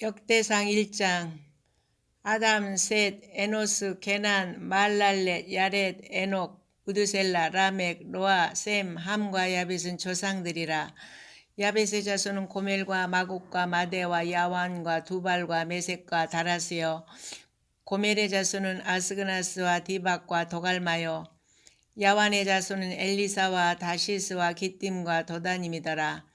역대상 1장. 아담, 셋, 에노스, 게난, 말랄렛, 야렛, 에녹, 우드셀라, 라멕, 노아, 셈, 함과 야벳은 조상들이라. 야벳의 자손은 고멜과 마국과 마대와 야완과 두발과 메색과 다라스요. 고멜의 자손은 아스그나스와 디박과 도갈마요. 야완의 자손은 엘리사와 다시스와 기띔과 도다님이더라.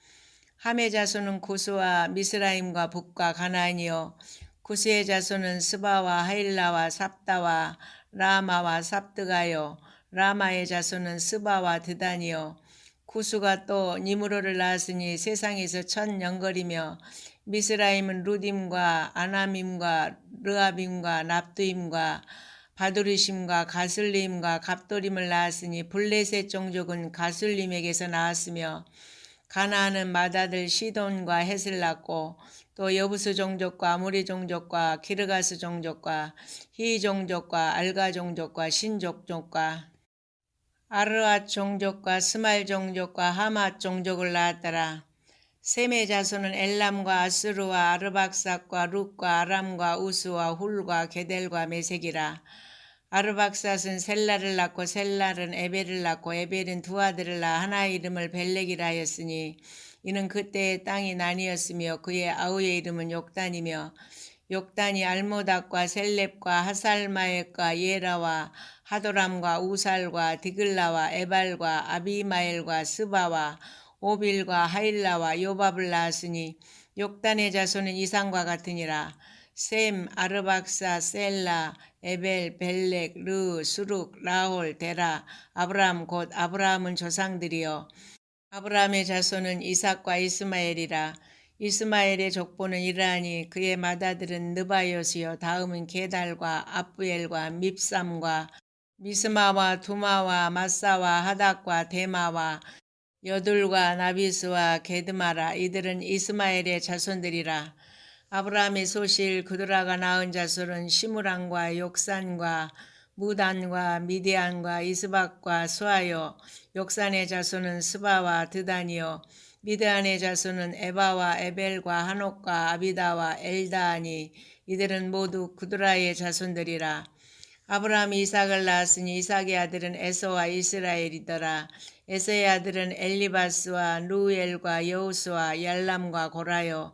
함의 자손은 구스와 미스라임과 북과 가나안이요. 구스의 자손은 스바와 하일라와 삽다와 라마와 삽드가요. 라마의 자손은 스바와 드단이요. 구스가 또 니므로를 낳았으니 세상에서 첫 영걸이며, 미스라임은 루딤과 아나밈과 르아빔과 납두임과 바두르심과 가슬림과 갑도림을 낳았으니 블레셋 종족은 가슬림에게서 나왔으며, 가나안은 맏아들 시돈과 헷을 낳고, 또 여부스 종족과 아모리 종족과 기르가스 종족과 히 종족과 알가 종족과 신 종족과 아르앗 종족과 스말 종족과 하맛 종족을 낳았더라. 셈의 자손은 엘람과 아스루와 아르박삭과 룻과 아람과 우스와 훌과 게델과 메색이라. 아르박삭은 셀라를 낳고 셀라는 에벨을 낳고 에벨은 두 아들을 낳아 하나의 이름을 벨렉이라 하였으니, 이는 그때의 땅이 나뉘었으며 그의 아우의 이름은 욕단이며, 욕단이 알모닥과 셀렙과 하살마액과 예라와 하도람과 우살과 디글라와 에발과 아비마엘과 스바와 오빌과 하일라와 요밥을 낳았으니, 욕단의 자손은 이상과 같으니라. 셈, 아르박사, 셀라, 에벨, 벨렉, 르, 수룩, 라홀, 데라, 아브람 곧 아브라함은 조상들이요. 아브라함의 자손은 이삭과 이스마엘이라. 이스마엘의 족보는 이러하니 그의 맏아들은 느바요스요. 다음은 게달과 아부엘과 밉삼과 미스마와 두마와 마사와 하닥과 데마와 여둘과 나비스와 게드마라. 이들은 이스마엘의 자손들이라. 아브라함의 소실 그드라가 낳은 자손은 시므랑과 욕산과 무단과 미디안과 이스박과 수아요. 욕산의 자손은 스바와 드단이요. 미드안의 자손은 에바와 에벨과 한옥과 아비다와 엘다하니, 이들은 모두 그드라의 자손들이라. 아브라함이 이삭을 낳았으니 이삭의 아들은 에서와 이스라엘이더라. 에서의 아들은 엘리바스와 루엘과 여우스와 얄람과 고라요.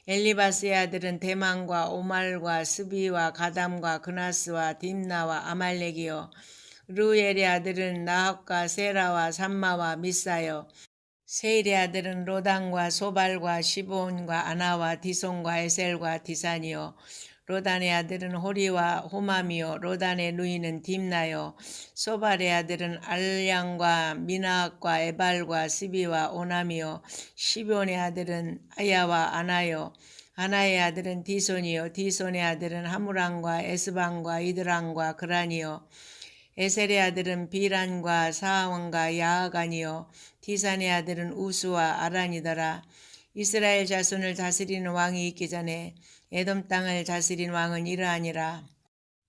엘리바스의 아들은 데만과 오말과 스비와 가담과 그나스와 딥나와 아말렉이요. 루엘의 아들은 나합과 세라와 삼마와 미사요. 세일의 아들은 로단과 소발과 시본과 아나와 디손과 에셀과 디산이요. 로단의 아들은 호리와 호맘이요. 로단의 누이는 딥나요. 소발의 아들은 알량과 미나학과 에발과 스비와 오남이요. 시본의 아들은 아야와 아나요. 아나의 아들은 디손이요. 디손의 아들은 하무랑과 에스방과 이드랑과 그란이요. 에셀의 아들은 비란과 사원과 야하간이요. 디산의 아들은 우스와 아란이더라. 이스라엘 자손을 다스리는 왕이 있기 전에 에돔 땅을 다스린 왕은 이러하니라.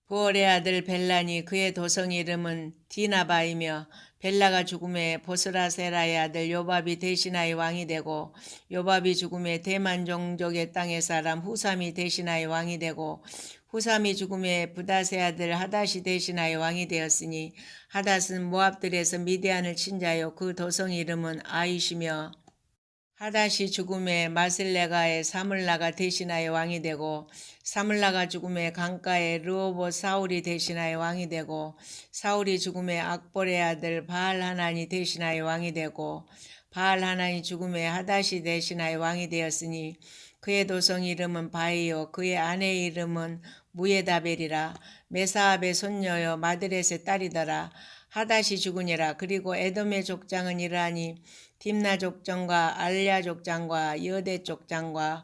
부올의 아들 벨란이 그의 도성 이름은 디나바이며, 벨라가 죽음에 보스라세라의 아들 요밥이 대신하여 왕이 되고, 요밥이 죽음에 대만 종족의 땅의 사람 후삼이 대신하여 왕이 되고, 후삼이 죽음에 부닷의 아들 하닷이 대신하여 왕이 되었으니, 하닷은 모압들에서 미디안을 친 자요. 그 도성 이름은 아이시며, 하닷이 죽음에 마슬레가의 사물라가 대신하여 왕이 되고, 사물라가 죽음에 강가의 르호보 사울이 대신하여 왕이 되고, 사울이 죽음에 악볼의 아들 바알하난이 대신하여 왕이 되고, 바알하난이 죽음에 하닷이 대신하여 왕이 되었으니, 그의 도성 이름은 바이요. 그의 아내의 이름은 무에다벨이라. 메사압의 손녀여 마드렛의 딸이더라. 하닷이 죽으니라. 그리고 에돔의 족장은 이러하니, 딥나 족장과 알랴 족장과 여대 족장과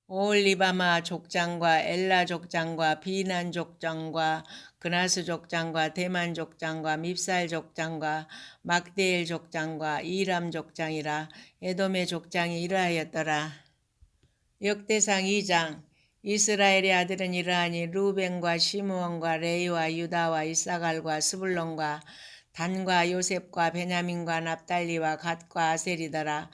오올리바마 족장과 엘라 족장과 비난 족장과 그나스 족장과 대만 족장과 밉살 족장과 막대엘 족장과 이람 족장이라. 에돔의 족장이 이러하였더라. 역대상 2장. 이스라엘의 아들은 이러하니, 루벤과 시므온과 레이와 유다와 이사갈과 스불론과 단과 요셉과 베냐민과 납달리와 갓과 아셀이더라.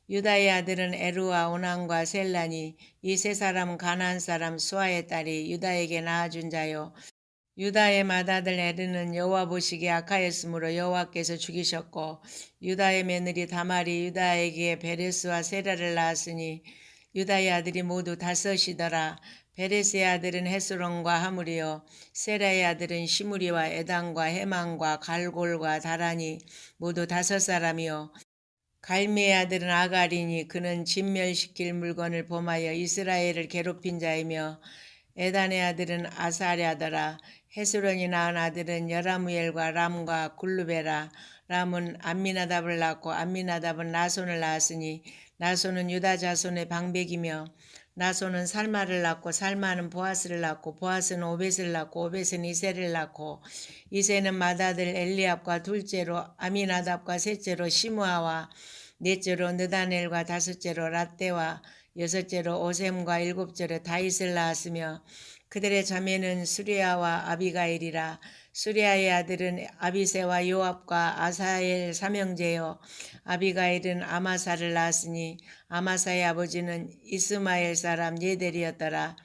유다의 아들은 에루와 오난과 셀라니 이 세 사람은 가나안 사람 수아의 딸이 유다에게 낳아준 자요. 유다의 맏아들 에르는 여호와 보시기에 악하였으므로 여호와께서 죽이셨고 유다의 며느리 다말이 유다에게 베레스와 세라를 낳았으니 유다의 아들이 모두 다섯이더라. 베레스의 아들은 헤스론과 하물이요 세라의 아들은 시므리와 에단과 헤만과 갈골과 다라니 모두 다섯 사람이요 갈미의 아들은 아갈이니 그는 진멸시킬 물건을 범하여 이스라엘을 괴롭힌 자이며 에단의 아들은 아사랴더라. 헤스론이 낳은 아들은 여라무엘과 람과 굴루베라. 람은 암미나답을 낳고 암미나답은 나손을 낳았으니 나손은 유다 자손의 방백이며 나손은 살마를 낳고 살마는 보아스를 낳고 보아스는 오벳을 낳고 오벳은 이세를 낳고 이세는 맏아들 엘리압과 둘째로 아미나답과 셋째로 시므아와 넷째로 느다넬과 다섯째로 랏대와 여섯째로 오셈과 일곱째로 다윗을 낳았으며 그들의 자매는 수리아와 아비가일이라. 수리아의 아들은 아비세와 요압과 아사엘 삼형제요 아비가일은 아마사를 낳았으니 아마사의 아버지는 이스마엘 사람 예델이었더라.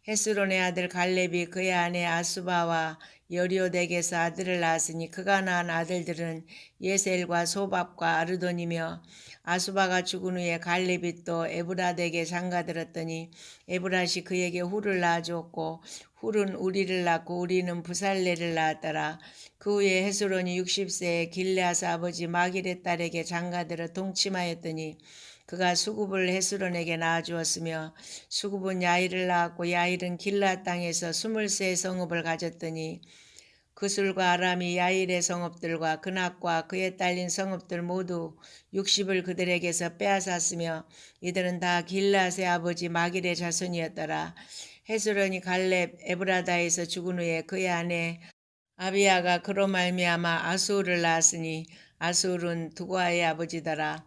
헤스론의 아들 갈렙이 그의 아내 아수바와 여리오덱에서 아들을 낳았으니 그가 낳은 아들들은 예셀과 소밥과 아르돈이며 아수바가 죽은 후에 갈렙이 또 에브라덱에 장가들었더니 에브라시 그에게 훌을 낳아주었고 훌은 우리를 낳고 우리는 부살레를 낳았더라. 그 후에 헤스론이 60세에 길레아스 아버지 마길의 딸에게 장가들어 동침하였더니 그가 수굽을 헤스론에게 낳아주었으며 수굽은 야일을 낳았고 야일은 길라 땅에서 23 성읍을 가졌더니 그술과 아람이 야일의 성읍들과 그낙과 그에 딸린 성읍들 모두 60을 그들에게서 빼앗았으며 이들은 다 길라스의 아버지 마길의 자손이었더라. 헤스론이 갈렙 에브라다에서 죽은 후에 그의 아내 아비야가 그로 말미암아 아수르를 낳았으니 아수르는 두과의 아버지더라.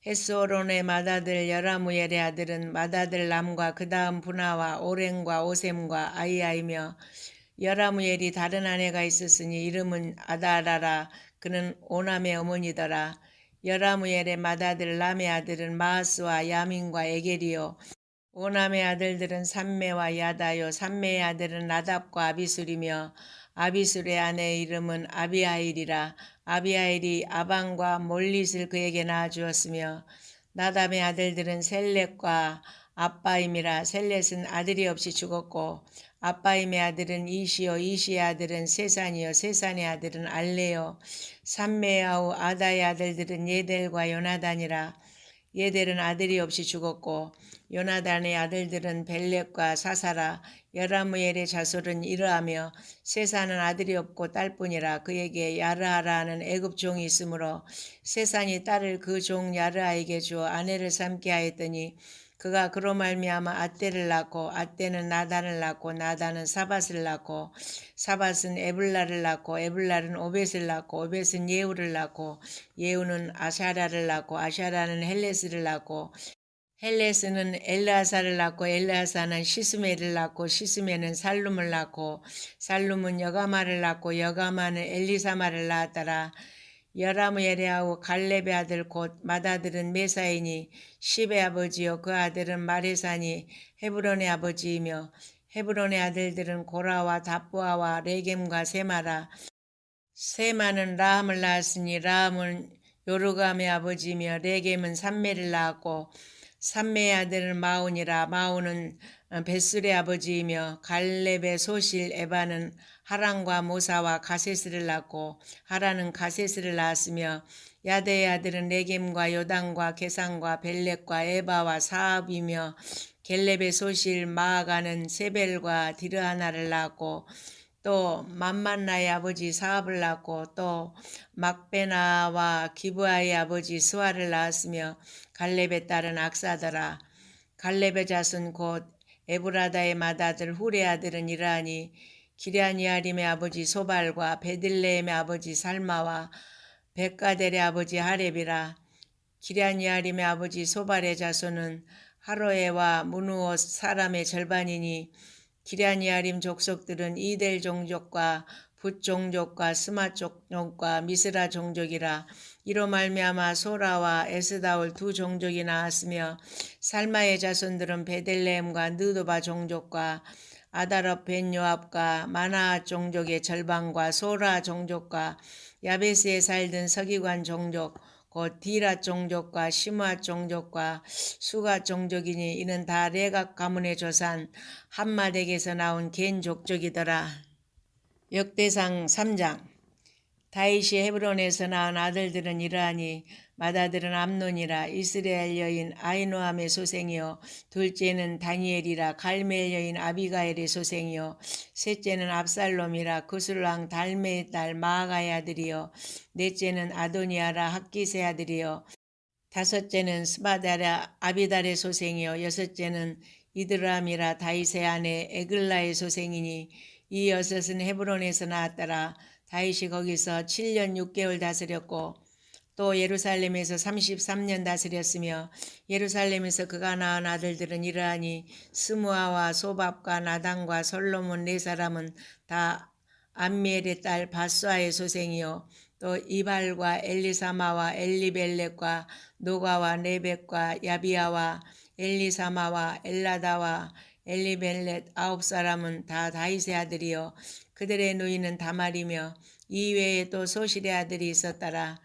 헤스론의 맏아들 여라무엘의 아들은 맏아들 람과 그 다음 분하와 오렌과 오셈과 아이야이며 여라무엘이 다른 아내가 있었으니 이름은 아다라라. 그는 오남의 어머니더라. 여라무엘의 맏아들 람의 아들은 마하스와 야민과 에겔이요 오남의 아들들은 삼매와 야다요 삼매의 아들은 나답과 아비술이며 아비술의 아내의 이름은 아비하일이라. 아비하일이 아방과 몰릿을 그에게 낳아주었으며 나답의 아들들은 셀렛과 아빠임이라. 셀렛은 아들이 없이 죽었고 아빠임의 아들은 이시요 이시의 아들은 세산이요 세산의 아들은 알레요 삼매의 아우 아다의 아들들은 예델과 요나단이라. 예델은 아들이 없이 죽었고 요나단의 아들들은 벨렉과 사사라. 여라무엘의 자손은 이르하며 세산은 아들이 없고 딸뿐이라. 그에게 야르하라는 애굽 종이 있으므로 세산이 딸을 그 종 야르하에게 주어 아내를 삼게 하였더니 그가 그로 말미암아 아떼를 낳고 아떼는 나단을 낳고 나단은 사밧을 낳고 사밧은 에블라를 낳고 에블라는 오벳을 낳고 오벳은 예후를 낳고 예후는 아샤라를 낳고 아샤라는 헬레스를 낳고 헬레스는 엘르아사를 낳고 엘르아사는 시스메를 낳고 시스메는 살룸을 낳고 살룸은 여가마를 낳고 여가마는 엘리사마를 낳았더라. 여라무엘의 아우 갈렙의 아들 곧 맏아들은 메사이니 십의 아버지요 그 아들은 마레사니 헤브론의 아버지이며 헤브론의 아들들은 고라와 다부아와 레겜과 세마라. 세마는 라함을 낳았으니 라함은 요르감의 아버지이며 레겜은 삼매를 낳았고 삼매의 아들은 마온이라. 마온은 벳술의 아버지이며 갈렙의 소실 에바는 하란과 모사와 가세스를 낳고 하란은 가세스를 낳았으며 야대의 아들은 레겜과 요단과 게산과 벨렉과 에바와 사압이며 겔렙의 소실 마아가는 세벨과 디르하나를 낳았고 또 맘만나의 아버지 사압을 낳고 또 막베나와 기브아의 아버지 스와를 낳았으며 갈렙의 딸은 악사더라. 갈렙의 자손 곧 에브라다의 맏아들 훌의 아들은 이러하니 기랴니아림의 아버지 소발과 베들레헴의 아버지 살마와 백가델의 아버지 하렙이라. 기랴니아림의 아버지 소발의 자손은 하로에와 무누옷 사람의 절반이니 기랴니아림 족속들은 이델 종족과 붓 종족과 스마 종족과 미스라 종족이라. 이로 말미암아 소라와 에스다올 두 종족이 나왔으며 살마의 자손들은 베들레헴과 느도바 종족과 아다럽 벤 요압과 마나아 종족의 절반과 소라 종족과 야베스에 살던 서기관 종족 곧 디라 종족과 시므아 종족과 수가 종족이니 이는 다 레각 가문의 조산 함마덱에서 나온 겐 족족이더라. 역대상 3장. 다윗이 헤브론에서 낳은 아들들은 이러하니 맏아들은 암논이라 이스라엘 여인 아히노함의 소생이요 둘째는 다니엘이라 갈멜 여인 아비가엘의 소생이요 셋째는 압살롬이라 구슬왕 달메의 딸 마아가의 아들이요 넷째는 아도니아라 학기스의 아들이요 다섯째는 스바다라 아비달의 소생이요 여섯째는 이드람이라 다윗의 아내 에글라의 소생이니 이 여섯은 헤브론에서 나왔더라. 다윗이 거기서 7년 6개월 다스렸고 또 예루살렘에서 33년 다스렸으며 예루살렘에서 그가 낳은 아들들은 이러하니 스무아와 소밥과 나단과 솔로몬 네 사람은 다 암미엘의 딸 바수아의 소생이요 또 이발과 엘리사마와 엘리벨렉과 노가와 네벡과 야비아와 엘리사마와 엘라다와 엘리벨렛 9사람은 다 다윗의 아들이요 그들의 누이는 다말이며 이외에 또 소실의 아들이 있었더라.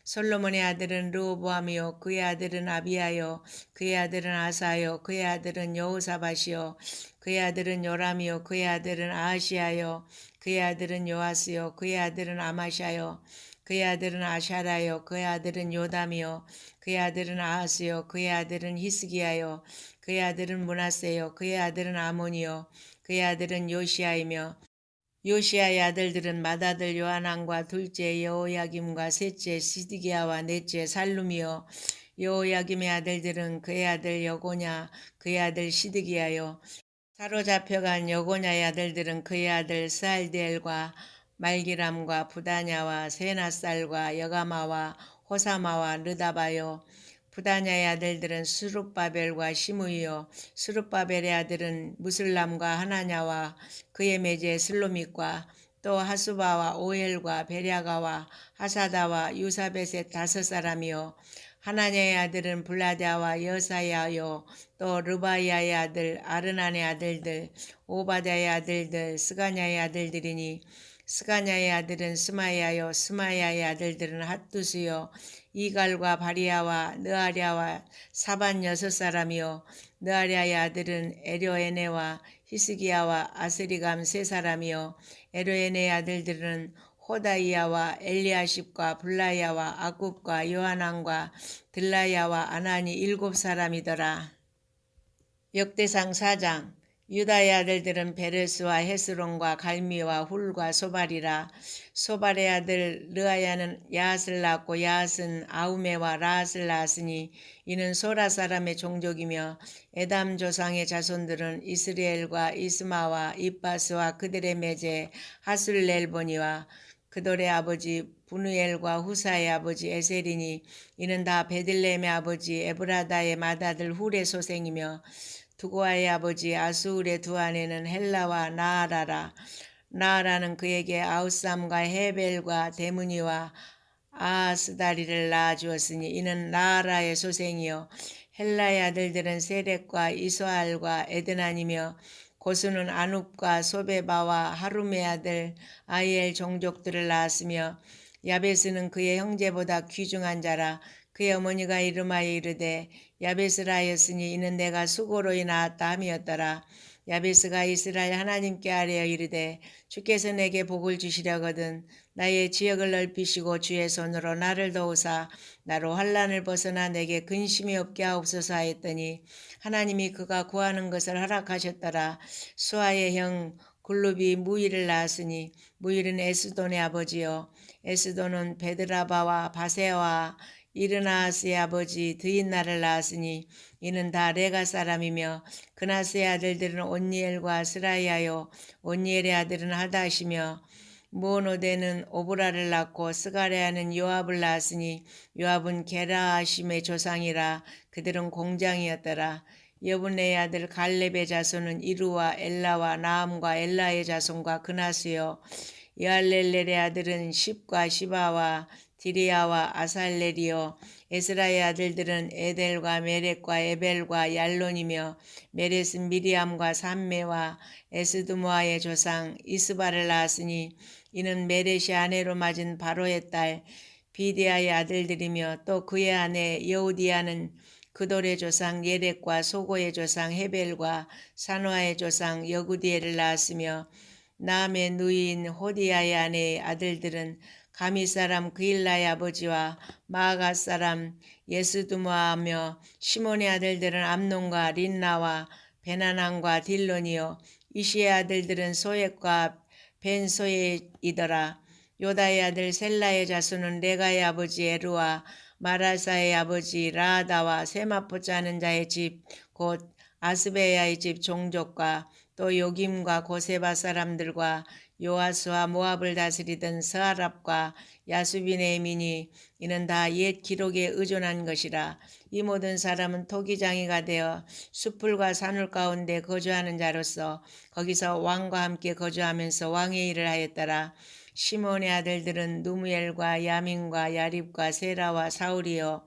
솔로몬의 아들은 르호보암이요 그의 아들은 아비야요 그의 아들은 아사요 그의 아들은 여호사밧이요 그의 아들은 요람이요 그의 아들은 아하시야요 그의 아들은 요아스요 그의 아들은 아마샤요 그의 아들은 아샤라요 그의 아들은 요담이요 그의 아들은 아하스요 그의 아들은 히스기야요 그의 아들은 므낫세요 그의 아들은 아몬이요 그의 아들은 요시야이며 요시야의 아들들은 맏아들 요하난과 둘째 여호야김과 셋째 시드기야와 넷째 살룸이요 여호야김의 아들들은 그의 아들 여고냐 그의 아들 시드기야요 사로잡혀간 여고냐의 아들들은 그의 아들 스알디엘과 말기람과 부다냐와 세나살과 여가마와 호사마와 르다바요 부다냐의 아들들은 스룹바벨과 시므이요 스룹바벨의 아들은 무슬람과 하나냐와 그의 매제 슬로밋과 또 하수바와 오엘과 베랴가와 하사다와 유사벳의 5사람이요 하나냐의 아들은 블라다와 여사야요 또 르바야의 아들 아르난의 아들들 오바다의 아들들 스가냐의 아들들이니 스가냐의 아들은 스마야요 스마야의 아들들은 핫두스요 이갈과 바리아와 느아랴와 사반 6사람이요 느아랴의 아들은 에료에네와 히스기야와 아스리감 3사람이요 에료에네의 아들들은 호다이야와 엘리아십과 블라야와 아굽과 요하난과 들라야와 아나니 7사람이더라. 역대상 4장. 유다의 아들들은 베레스와 헤스론과 갈미와 훌과 소발이라. 소발의 아들 르아야는 야앗을 낳고 야앗은 아우메와 라앗을 낳았으니 이는 소라 사람의 종족이며 에담 조상의 자손들은 이스라엘과 이스마와 입바스와 그들의 매제 하술렐보니와 그돌의 아버지 부누엘과 후사의 아버지 에셀이니 이는 다 베들레헴의 아버지 에브라다의 맏아들 훌의 소생이며 두고아의 아버지 아수울의 두 아내는 헬라와 나아라라. 나아라는 그에게 아우삼과 헤벨과 데무니와 아스다리를 낳아주었으니 이는 나아라의 소생이요 헬라의 아들들은 세렉과 이소알과 에드난이며 고수는 아눕과 소베바와 하룸의 아들 아이엘 종족들을 낳았으며 야베스는 그의 형제보다 귀중한 자라. 그의 어머니가 이름하여 이르되 야베스라 하였으니 이는 내가 수고로 낳았다 함이었더라. 야베스가 이스라엘 하나님께 아뢰어 이르되 주께서 내게 복을 주시려거든 나의 지역을 넓히시고 주의 손으로 나를 도우사 나로 환난을 벗어나 내게 근심이 없게 하옵소서 하였더니 하나님이 그가 구하는 것을 허락하셨더라. 수아의 형 글룹이 무일을 낳았으니 무일은 에스돈의 아버지요 에스돈은 베드라바와 바세와 이르나스의 아버지 드인나를 낳았으니 이는 다 레가 사람이며 그나스의 아들들은 온니엘과 스라이아요 온니엘의 아들은 하다시며 무오노데는 오브라를 낳고 스가랴는 요압을 낳았으니 요압은 게라하심의 조상이라 그들은 공장이었더라. 여분의 아들 갈렙의 자손은 이루와 엘라와 나함과 엘라의 자손과 그나스요 여알렐렐의 아들은 십과 시바와 디리아와 아살렐이요 에스라의 아들들은 에델과 메렉과 에벨과 얄론이며 메렛은 미리암과 삼메와 에스드모아의 조상 이스바를 낳았으니 이는 메렛이 아내로 맞은 바로의 딸 비디아의 아들들이며 또 그의 아내 여우디아는 그돌의 조상 예렉과 소고의 조상 헤벨과 산화의 조상 여구디엘을 낳았으며 나암의 누이인 호디아의 아내의 아들들은 가미 사람 그일라의 아버지와 마아가 사람 예스두모아며 시몬의 아들들은 암논과 린나와 베나난과 딜론이요 이시의 아들들은 소액과 벤소액이더라. 요다의 아들 셀라의 자손은 레가의 아버지 에루와 마라사의 아버지 라하다와 세마포 짜는 자의 집 곧 아스베야의 집 종족과 또 요김과 고세바 사람들과 요아스와 모압을 다스리던 서아랍과 야수빈의 민이 이는 다 옛 기록에 의존한 것이라. 이 모든 사람은 토기장이가 되어 숲풀과 산울 가운데 거주하는 자로서 거기서 왕과 함께 거주하면서 왕의 일을 하였더라. 시몬의 아들들은 누무엘과 야민과 야립과 세라와 사울이요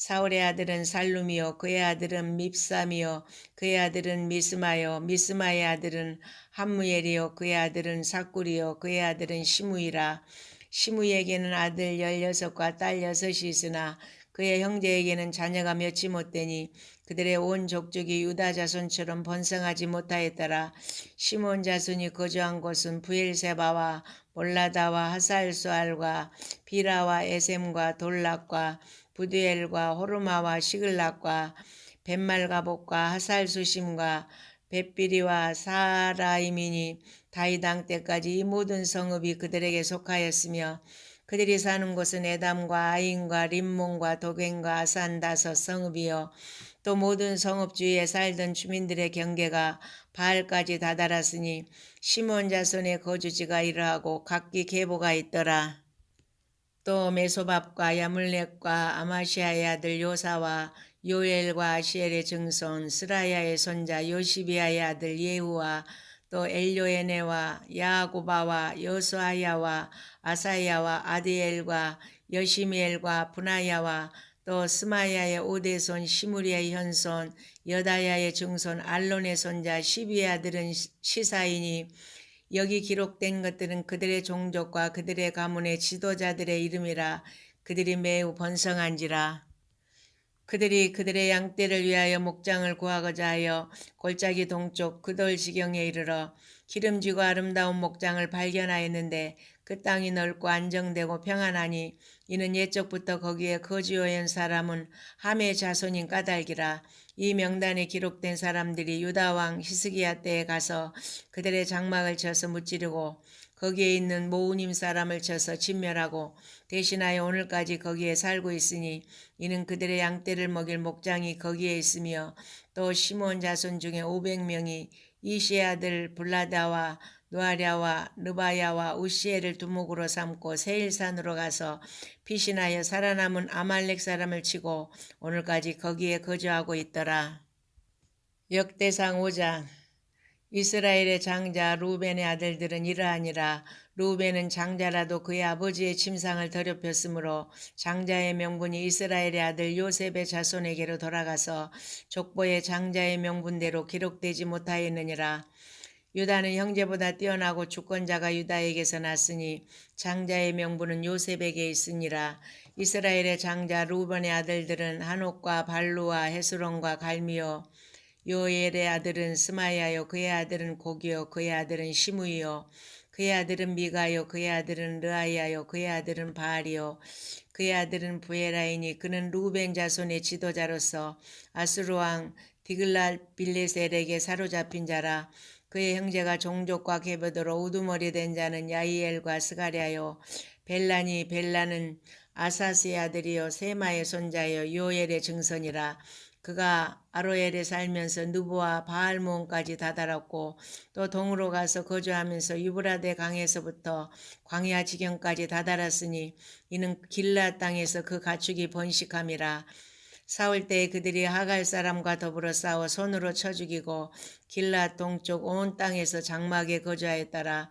사울의 아들은 살룸이요 그의 아들은 밉삼이요 그의 아들은 미스마요 미스마의 아들은 함무엘이요 그의 아들은 사꿀이요 그의 아들은 시므이라. 시므이에게는 아들 16과 딸 6이 있으나 그의 형제에게는 자녀가 몇이 못되니 그들의 온 족족이 유다 자손처럼 번성하지 못하였더라. 시몬 자손이 거주한 곳은 부엘세바와 몰라다와 하살수알과 비라와 에셈과 돌락과 부두엘과 호르마와 시글락과 벳말가복과 하살수심과 벳비리와 사라이민이 다이당 때까지 이 모든 성읍이 그들에게 속하였으며 그들이 사는 곳은 에담과 아인과 림몬과 도겐과 아산 다섯 성읍이요 또 모든 성읍 주위에 살던 주민들의 경계가 바알까지 다다랐으니 시몬 자손의 거주지가 이러하고 각기 계보가 있더라. 또 메소밥과 야물렉과 아마시아의 아들 요사와 요엘과 아시엘의 증손 스라야의 손자 요시비아의 아들 예후와 또 엘요에네와 야고바와 여수아야와 아사야와 아디엘과 여시미엘과 분하야와 또 스마야의 오대손 시무리의 현손 여다야의 증손 알론의 손자 시비의 아들은 시사이니 여기 기록된 것들은 그들의 종족과 그들의 가문의 지도자들의 이름이라. 그들이 매우 번성한지라. 그들이 그들의 양떼를 위하여 목장을 구하고자 하여 골짜기 동쪽 그돌지경에 이르러 기름지고 아름다운 목장을 발견하였는데 그 땅이 넓고 안정되고 평안하니 이는 옛적부터 거기에 거주하였던 사람은 함의 자손인 까닭이라. 이 명단에 기록된 사람들이 유다왕 히스기야 때에 가서 그들의 장막을 쳐서 무찌르고 거기에 있는 모우님 사람을 쳐서 진멸하고 대신하여 오늘까지 거기에 살고 있으니 이는 그들의 양떼를 먹일 목장이 거기에 있으며 또 시몬 자손 중에 500명이 이시의 아들 블라다와 누아랴와 느바야와 우시엘을 두목으로 삼고 세일산으로 가서 피신하여 살아남은 아말렉 사람을 치고 오늘까지 거기에 거주하고 있더라. 역대상 5장. 이스라엘의 장자 루벤의 아들들은 이러하니라. 루벤은 장자라도 그의 아버지의 침상을 더럽혔으므로 장자의 명분이 이스라엘의 아들 요셉의 자손에게로 돌아가서 족보의 장자의 명분대로 기록되지 못하였느니라. 유다는 형제보다 뛰어나고 주권자가 유다에게서 났으니 장자의 명분은 요셉에게 있으니라. 이스라엘의 장자 루벤의 아들들은 한옥과 발루와 헤스론과 갈미요 요엘의 아들은 스마야요 그의 아들은 고기요 그의 아들은 시므이요 그의 아들은 미가요 그의 아들은 르아야요 그의 아들은 바알이요 그의 아들은 부에라이니 그는 루벤 자손의 지도자로서 아수르 왕 디글랏 빌레셀에게 사로잡힌 자라. 그의 형제가 종족과 계보도로 우두머리 된 자는 야이엘과 스가랴요 벨라는 아사스의 아들이요 세마의 손자요 요엘의 증손이라. 그가 아로엘에 살면서 누부와 바알몬까지 다다랐고 또 동으로 가서 거주하면서 유브라데 강에서부터 광야 지경까지 다다랐으니 이는 길라 땅에서 그 가축이 번식함이라. 싸울 때에 그들이 하갈 사람과 더불어 싸워 손으로 쳐 죽이고 길라 동쪽 온 땅에서 장막에 거주하였더라.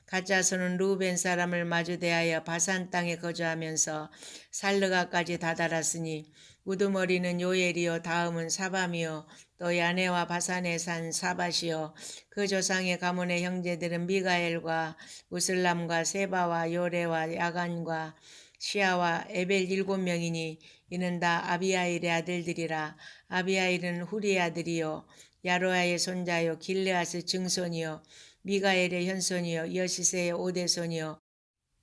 갓자손은 루벤 사람을 마주대하여 바산 땅에 거주하면서 살르가까지 다다랐으니 우두머리는 요엘이요 다음은 사밤이요 또 야네와 바산에 산 사밧이요 그 조상의 가문의 형제들은 미가엘과 우슬람과 세바와 요레와 야간과 시아와 에벨 7명이니 이는 다 아비아일의 아들들이라. 아비아일은 후리의 아들이요 야로아의 손자요 길르앗의 증손이요 미가엘의 현손이요 여시세의 5대손이요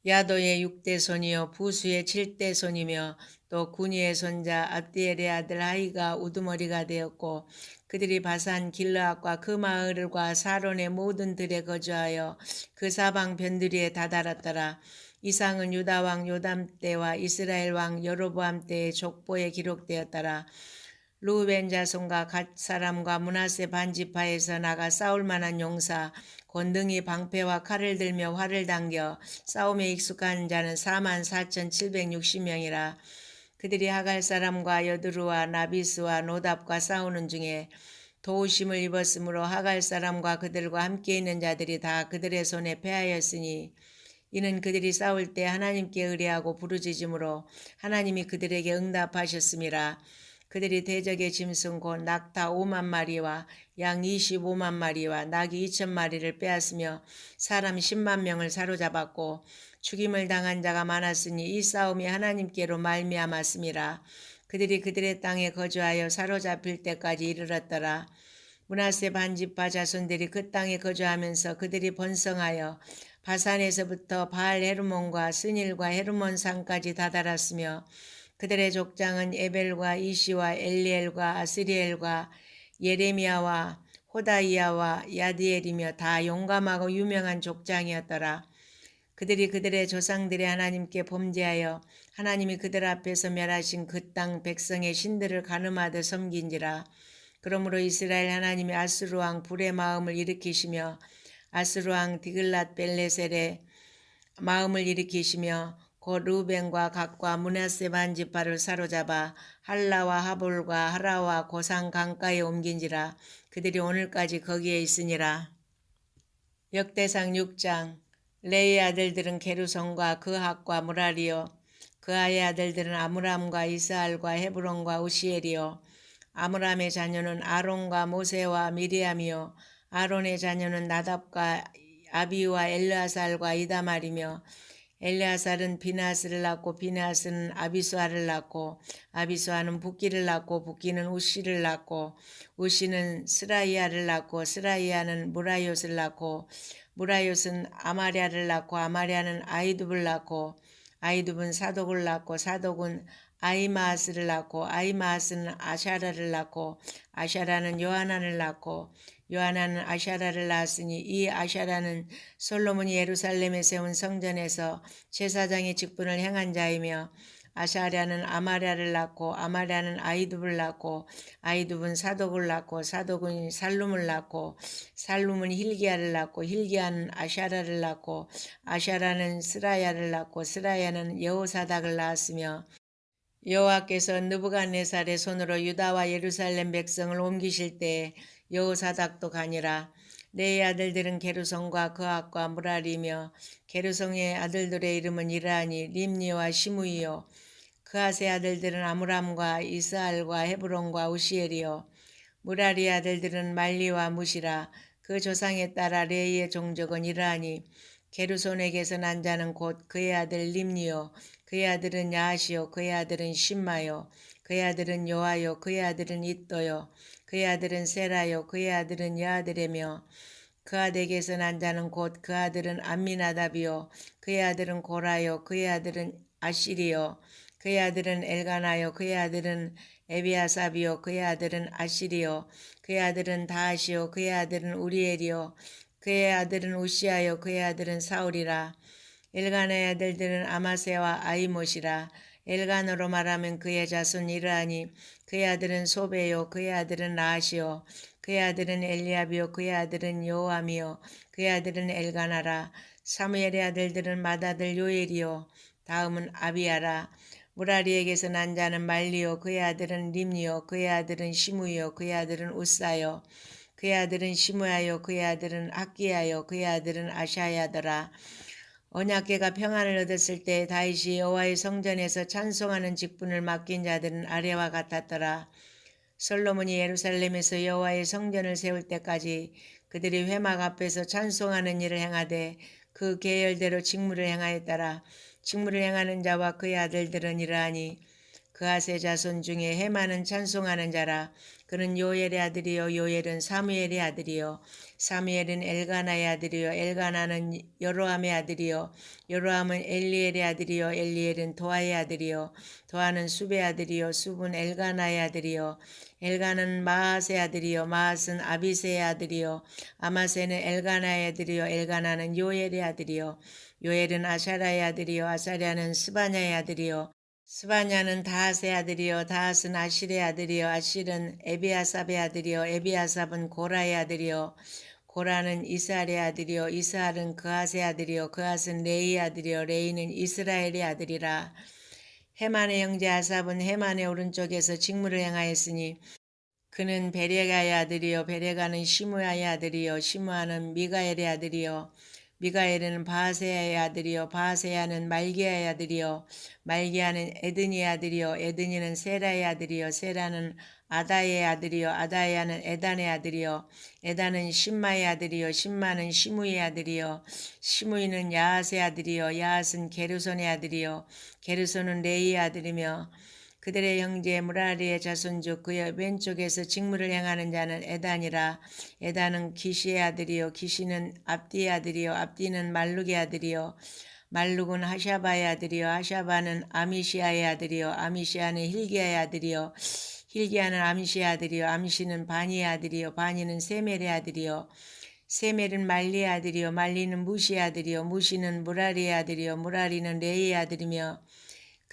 야도의 6대손이요 부수의 7대손이며 또 구니의 손자 아띠엘의 아들 하이가 우두머리가 되었고 그들이 바산 길르앗과 그 마을과 사론의 모든 들에 거주하여 그 사방 변두리에 다다랐더라. 이상은 유다 왕 요담 때와 이스라엘 왕 여로보암 때의 족보에 기록되었더라. 루벤 자손과 갓 사람과 므낫세 반지파에서 나가 싸울 만한 용사 권능이 방패와 칼을 들며 활을 당겨 싸움에 익숙한 자는 44,760명이라. 그들이 하갈 사람과 여드루와 나비스와 노답과 싸우는 중에 도우심을 입었으므로 하갈 사람과 그들과 함께 있는 자들이 다 그들의 손에 패하였으니 이는 그들이 싸울 때 하나님께 의뢰하고 부르짖음으로 하나님이 그들에게 응답하셨음이라. 그들이 대적의 짐승 곧 낙타 5만 마리와 양 25만 마리와 낙이 2천 마리를 빼앗으며 사람 10만 명을 사로잡았고 죽임을 당한 자가 많았으니 이 싸움이 하나님께로 말미암았음이라. 그들이 그들의 땅에 거주하여 사로잡힐 때까지 이르렀더라. 므낫세 반지파 자손들이 그 땅에 거주하면서 그들이 번성하여 바산에서부터 바알 헤르몬과 스닐과 헤르몬 산까지 다다랐으며 그들의 족장은 에벨과 이시와 엘리엘과 아스리엘과 예레미야와 호다이야와 야디엘이며 다 용감하고 유명한 족장이었더라. 그들이 그들의 조상들의 하나님께 범죄하여 하나님이 그들 앞에서 멸하신 그 땅 백성의 신들을 가늠하듯 섬긴지라. 그러므로 이스라엘 하나님이 아수르 왕 불의 마음을 일으키시며 아수르 왕 디글랏 벨레셀의 마음을 일으키시며 곧 루벤과 갓과 므낫세 반지파를 사로잡아 할라와 하볼과 하라와 고산 강가에 옮긴지라. 그들이 오늘까지 거기에 있으니라. 역대상 6장. 레이의 아들들은 게르손과 그핫과 무라리요 그아의 아들들은 아므람과 이스알과 헤브론과 우시엘이요 아므람의 자녀는 아론과 모세와 미리암이요 아론의 자녀는 나답과 아비우와 엘르아살과 이다말이며 엘르아살은 비나스를 낳고 비나스는 아비수아를 낳고 아비수아는 붓기를 낳고 붓기는 우시를 낳고 우시는 스라이아를 낳고 스라이아는 무라이옷을 낳고 무라이옷은 아마랴를 낳고 아마랴는 아이둡을 낳고 아이둡은 사독을 낳고 사독은 아이마아스를 낳고 아이마아스는 아샤라를 낳고 아샤라는 요하난을 낳고 요하난은 아샤라를 낳았으니 이 아샤라는 솔로몬이 예루살렘에 세운 성전에서 제사장의 직분을 행한 자이며 아샤랴는 아마랴를 낳고 아마랴는 아이둡을 낳고 아이둡은 사독을 낳고 사독은 살룸을 낳고 살룸은 힐기야를 낳고 힐기야는 아샤라를 낳고 아샤라는 스라야를 낳고 스라야는 여호사닥을 낳았으며 여호와께서 느부갓네살의 손으로 유다와 예루살렘 백성을 옮기실 때에 여호사닥도 가니라. 레의 아들들은 게르손과 그핫과 무라리며 게르손의 아들들의 이름은 이러하니 림니와 시므이요 그핫의 아들들은 아므람과 이스알과 헤브론과 우시엘이요 무라리의 아들들은 말리와 무시라. 그 조상에 따라 레이의 종족은 이러하니 게르손에게서 난 자는 곧 그의 아들 림니요 그의 아들은 야하시요 그의 아들은 심마요 그의 아들은 요하요 그의 아들은 이또요 그의 아들은 세라요 그의 아들은 여아들이며 그 아들에게서 난 자는 곧 그 아들은 암미나답이요 그의 아들은 고라요 그의 아들은 아시리요 그의 아들은 엘가나요 그의 아들은 에비아삽이요 그의 아들은 아시리요 그의 아들은 다하시요 그의 아들은 우리엘이요 그의 아들은 우시아요 그의 아들은 사울이라. 엘가나의 아들들은 아마세와 아이못이라. 엘가노로 말하면 그의 자손 이러하니 그의 아들은 소베요 그의 아들은 나하시요 그의 아들은 엘리압이요 그의 아들은 여호암이요 그의 아들은 엘가나라. 사무엘의 아들들은 맏아들 요엘이요 다음은 아비야라. 무라리에게서 난 자는 말리요 그의 아들은 림니요 그의 아들은 시므이요 그의 아들은 우사요 그의 아들은 시므야요 그의 아들은 학기야요 그의 아들은 아샤야더라. 언약궤가 평안을 얻었을 때 다윗이 여호와의 성전에서 찬송하는 직분을 맡긴 자들은 아래와 같았더라. 솔로몬이 예루살렘에서 여호와의 성전을 세울 때까지 그들이 회막 앞에서 찬송하는 일을 행하되 그 계열대로 직무를 행하였더라. 직무를 행하는 자와 그의 아들들은 이러하니 그아세 자손 중에 헤만은 찬송하는 자라. 그는 요엘의 아들이요 요엘은 사무엘의 아들이요 사무엘은 엘가나의 아들이요 엘가나는 여로함의 아들이요 여로함은 엘리엘의 아들이요 엘리엘은 도아의 아들이요 도아는 숲의 아들이요 숲은 엘가나의 아들이요 엘가는 마앗의 아들이요 마앗은 아비새의 아들이요 아마새는 엘가나의 아들이요 엘가나는 요엘의 아들이요 요엘은 아사랴의 아들이요 아사랴는 스바냐의 아들이요 스바냐는 다핫의 아들이요 다핫은 아실의 아들이요 아실은 에비아삽의 아들이요 에비아삽은 고라의 아들이요 고라는 이스할의 아들이요 이스할은 그핫의 아들이요 그핫은 레이의 아들이요 레이는 이스라엘의 아들이라. 헤만의 형제 아삽은 헤만의 오른쪽에서 직무를 행하였으니 그는 베레가의 아들이요 베레가는 시므야의 아들이요 시므야는 미가엘의 아들이요 미가엘은 바하세야의 아들이요 바하세야는 말기야의 아들이요 말기야는 에드니의 아들이요 에드니는 세라의 아들이요 세라는 아다의 아들이요 아다야는 에단의 아들이요 에단은 심마의 아들이요 심마는 시무의 아들이요 시무이는 야핫의 아들이요 야핫은 게르손의 아들이요 게르손은 레이의 아들이며 그들의 형제 무라리의 자손 중 그의 왼쪽에서 직무를 행하는 자는 에단이라. 에단은 기시의 아들이요 기시는 압디의 아들이요 압디는 말룩의 아들이요 말룩은 하샤바의 아들이요 하샤바는 아미시아의 아들이요 아미시아는 힐기야의 아들이요 힐기야는 아미시의 아들이요 아미시는 바니의 아들이요 바니는 세멜의 아들이요 세멜은 말리의 아들이요 말리는 무시의 아들이요 무시는 무라리의 아들이요 무라리는 레이의 아들이며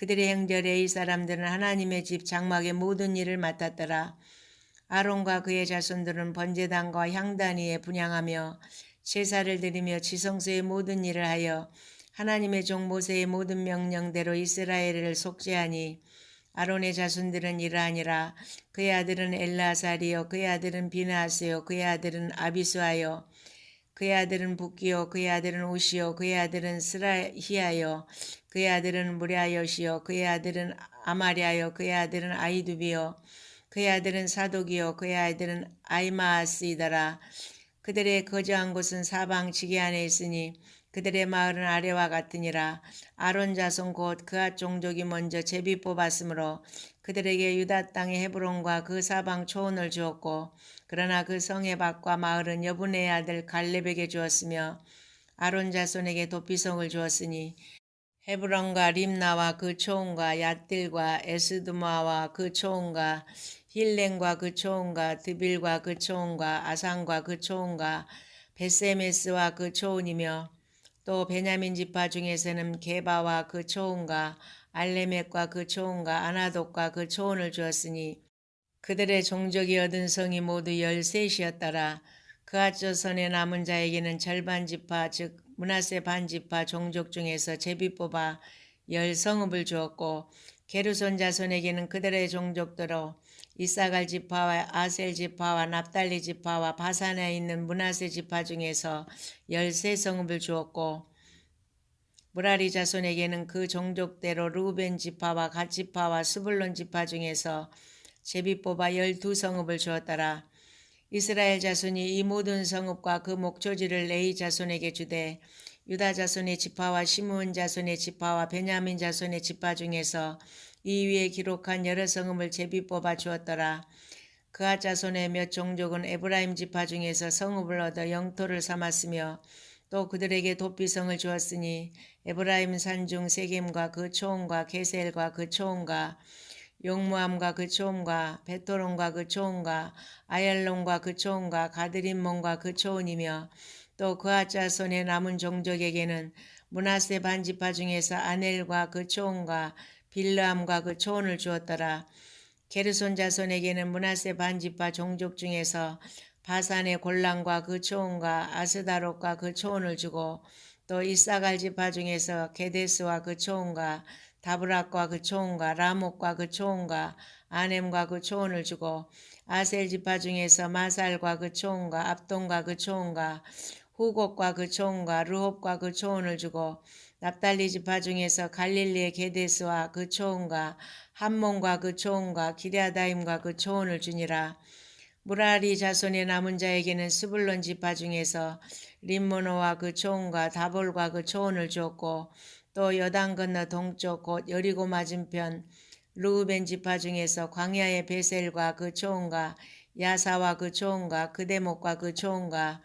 그들의 형제 레이 사람들은 하나님의 집 장막의 모든 일을 맡았더라. 아론과 그의 자손들은 번제단과 향단 위에 분향하며 제사를 드리며 지성소의 모든 일을 하여 하나님의 종 모세의 모든 명령대로 이스라엘을 속죄하니 아론의 자손들은 이러하니라. 그의 아들은 엘라살이요 그의 아들은 비나하스요 그의 아들은 아비수아요 그의 아들은 붓기요 그의 아들은 우시요 그의 아들은 스라히야요 그의 아들은 무랴여시요 그의 아들은 아마랴요 그의 아들은 아이두비요 그의 아들은 사독이요 그의 아들은 아이마아스이더라. 그들의 거주한 곳은 사방 지게 안에 있으니 그들의 마을은 아래와 같으니라. 아론 자손 곧 그앗 종족이 먼저 제비 뽑았으므로 그들에게 유다 땅의 헤브론과 그 사방 초원을 주었고 그러나 그 성의 밭과 마을은 여분의 아들 갈렙에게 주었으며 아론 자손에게 도피성을 주었으니 헤브론과 림나와 그 초원과 얏딜과 에스드마와 그 초원과 힐렌과 그 초원과 드빌과 그 초원과 아산과 그 초원과 베세메스와 그 초원이며 또 베냐민 지파 중에서는 게바와 그 초원과 알레멕과 그 초원과 아나독과 그 초원을 주었으니 그들의 종족이 얻은 성이 모두 13이었더라. 그앗 자손의 남은 자에게는 절반 지파 즉 므낫세 반 지파 종족 중에서 제비 뽑아 10성읍을 주었고 게르손 자손에게는 그들의 종족대로 이사갈 지파와 아셀 지파와 납달리 지파와 바산에 있는 므낫세 지파 중에서 13성읍을 주었고 무라리 자손에게는 그 종족대로 루벤 지파와 갓 지파와 스불론 지파 중에서 제비 뽑아 12성읍을 주었더라. 이스라엘 자손이 이 모든 성읍과 그 목초지를 레이 자손에게 주되 유다 자손의 지파와 시므온 자손의 지파와 베냐민 자손의 지파 중에서 이 위에 기록한 여러 성읍을 제비 뽑아 주었더라. 그앗 자손의 몇 종족은 에브라임 지파 중에서 성읍을 얻어 영토를 삼았으며 또 그들에게 도피성을 주었으니 에브라임 산중 세겜과 그 초원과 게셀과 그 초원과 용무함과 그 초원과 베토론과 그 초원과 아얄론과 그 초원과 가드림몬과 그 초원이며 또 그앗 자손의 남은 종족에게는 므낫세 반지파 중에서 아넬과 그 초원과 빌르함과 그 초원을 주었더라. 게르손 자손에게는 므낫세 반지파 종족 중에서 바산의 골란과 그 초원과 아스다롯과 그 초원을 주고 또 이사갈 지파 중에서 게데스와 그 초원과 다브락과 그 초원과 라목과 그 초원과 아넴과 그 초원을 주고 아셀 지파 중에서 마살과 그 초원과 압돈과 그 초원과 후곡과 그 초원과 르홉과 그 초원을 주고 납달리 지파 중에서 갈릴리의 게데스와 그 초원과 함몬과 그 초원과 기랴다임과 그 초원을 주니라. 무라리 자손의 남은 자에게는 스불론 지파 중에서 림모노와 그 초원과 다볼과 그 초원을 주었고 또 여단 건너 동쪽 곧 여리고 맞은편 르우벤 지파 중에서 광야의 베셀과 그 초원과 야사와 그 초원과 그대목과 그 초원과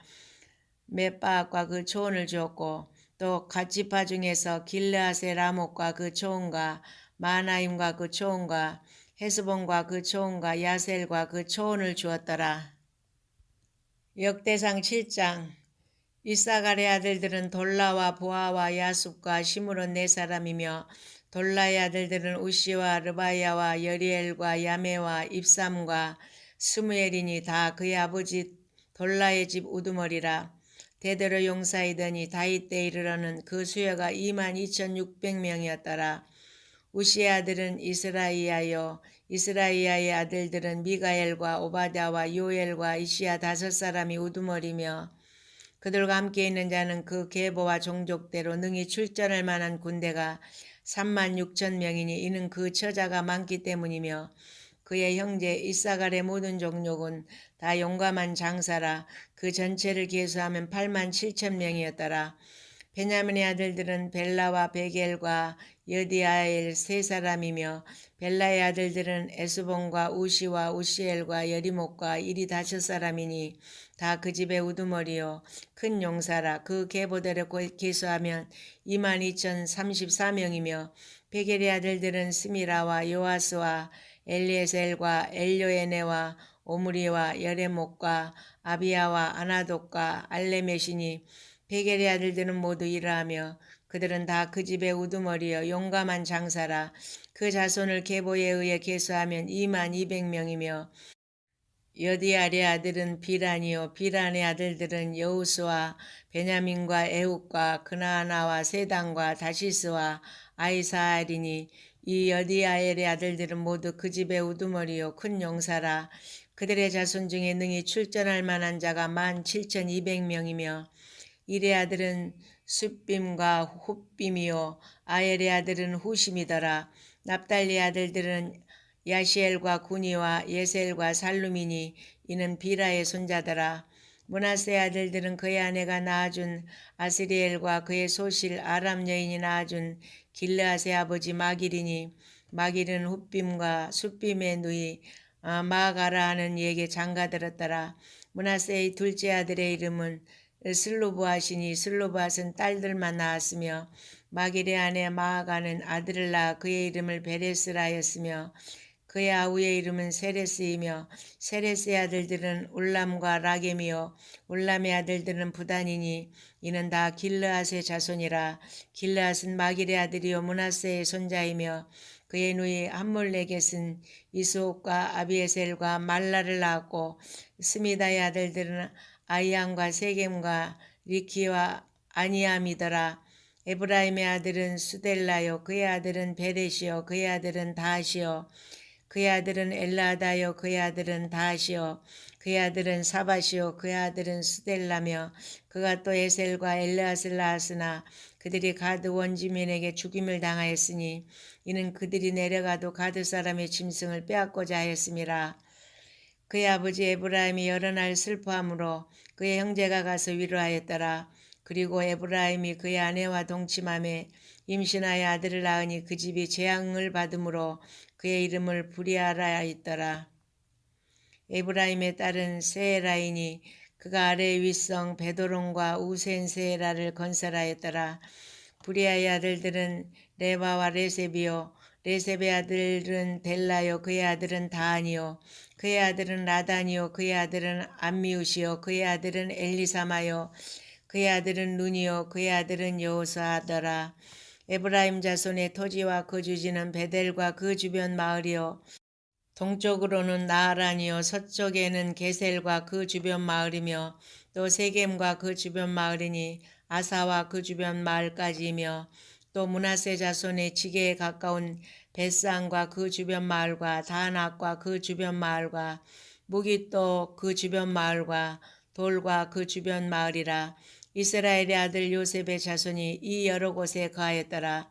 맷바악과 그 초원을 주었고 또 갓 지파 중에서 길르앗의 라목과 그 초원과 마나임과 그 초원과 헤스본과 그 초원과 야셀과 그 초원을 주었더라. 역대상 7장. 이사갈의 아들들은 돌라와 보아와 야숲과 시므론 네 사람이며 돌라의 아들들은 우시와 르바야와 여리엘과 야메와 입삼과 스무엘이니 다 그의 아버지 돌라의 집 우두머리라. 대대로 용사이더니 다윗 때 이르러는 그 수여가 22,600명이었더라. 우시의 아들은 이스라이야요 이스라이야의 아들들은 미가엘과 오바댜와 요엘과 이시야 5사람이 우두머리며 그들과 함께 있는 자는 그 계보와 종족대로 능히 출전할 만한 군대가 36,000명이니 이는 그 처자가 많기 때문이며 그의 형제 이사갈의 모든 종족은 다 용감한 장사라. 그 전체를 계수하면 87,000명이었더라. 베냐민의 아들들은 벨라와 베겔과 여디아엘 세 사람이며 벨라의 아들들은 에스본과 우시와 우시엘과 여리목과 이리 5사람이니 다 그 집의 우두머리요 큰 용사라. 그 계보대로 계수하면 22,034명이며 베겔의 아들들은 스미라와 요아스와 엘리에셀과 엘요에네와 오므리와 여레목과 아비야와 아나독과 알레메시니 베겔의 아들들은 모두 이러하며 그들은 다 그 집의 우두머리여 용감한 장사라. 그 자손을 계보에 의해 계수하면 22,200명이며 여디알의 아들은 비란이요 비란의 아들들은 여우스와 베냐민과 에훗과 그나아나와 세단과 다시스와 아이사알이니 이 여디아엘의 아들들은 모두 그 집의 우두머리요 큰 용사라. 그들의 자손 중에 능히 출전할 만한 자가 17,200명이며 일의 아들은 숫빔과 훗빔이요 아엘의 아들은 후심이더라. 납달리 아들들은 야시엘과 구니와 예셀과 살루미니 이는 비라의 손자더라. 므낫세 아들들은 그의 아내가 낳아준 아스리엘과 그의 소실 아람 여인이 낳아준 길르앗의 아버지 마길이니 마길은 훗빔과 숫빔의 누이 마가라 하는 이에게 장가들었더라. 므낫세의 둘째 아들의 이름은 슬로브앗이니 슬로브앗은 딸들만 낳았으며 마길의 아내 마아가는 아들을 낳아 그의 이름을 베레스라 하였으며 그의 아우의 이름은 세레스이며 세레스의 아들들은 울람과 라겜이요 울람의 아들들은 부단이니 이는 다 길르앗의 자손이라. 길르앗은 마길의 아들이요 므낫세의 손자이며 그의 누이 함몰레겟은 이스옥과 아비에셀과 말라를 낳았고 스미다의 아들들은 아이안과 세겜과 리키와 아니암이더라. 에브라임의 아들은 수델라요 그의 아들은 베레시요 그의 아들은 다시요 그의 아들은 엘라다요 그의 아들은 다시요 그의 아들은 사바시요 그의 아들은 수델라며 그가 또 에셀과 엘르앗을 낳았으나 그들이 가드 원주민에게 죽임을 당하였으니 이는 그들이 내려가도 가드 사람의 짐승을 빼앗고자 하였음이라. 그의 아버지 에브라임이 여러 날 슬퍼함으로 그의 형제가 가서 위로하였더라. 그리고 에브라임이 그의 아내와 동침함에 임신하여 아들을 낳으니 그 집이 재앙을 받음으로 그의 이름을 부리아라 하였더라. 에브라임의 딸은 세에라이니 그가 아래의 윗성 베도론과 우센 세에라를 건설하였더라. 부리아의 아들들은 레바와 레셉이요 레셉의 아들은 델라요 그의 아들은 다하니요 그의 아들은 라단이요 그의 아들은 암미우시요 그의 아들은 엘리사마요 그의 아들은 눈이요 그의 아들은 여호사하더라. 에브라임 자손의 토지와 거주지는 베델과 그 주변 마을이요 동쪽으로는 나하란이요 서쪽에는 게셀과 그 주변 마을이며 또 세겜과 그 주변 마을이니 아사와 그 주변 마을까지이며 또 므낫세 자손의 지게에 가까운 벳산과 그 주변 마을과 다낙과 그 주변 마을과 무깃도 그 주변 마을과 돌과 그 주변 마을이라. 이스라엘의 아들 요셉의 자손이 이 여러 곳에 거하였더라.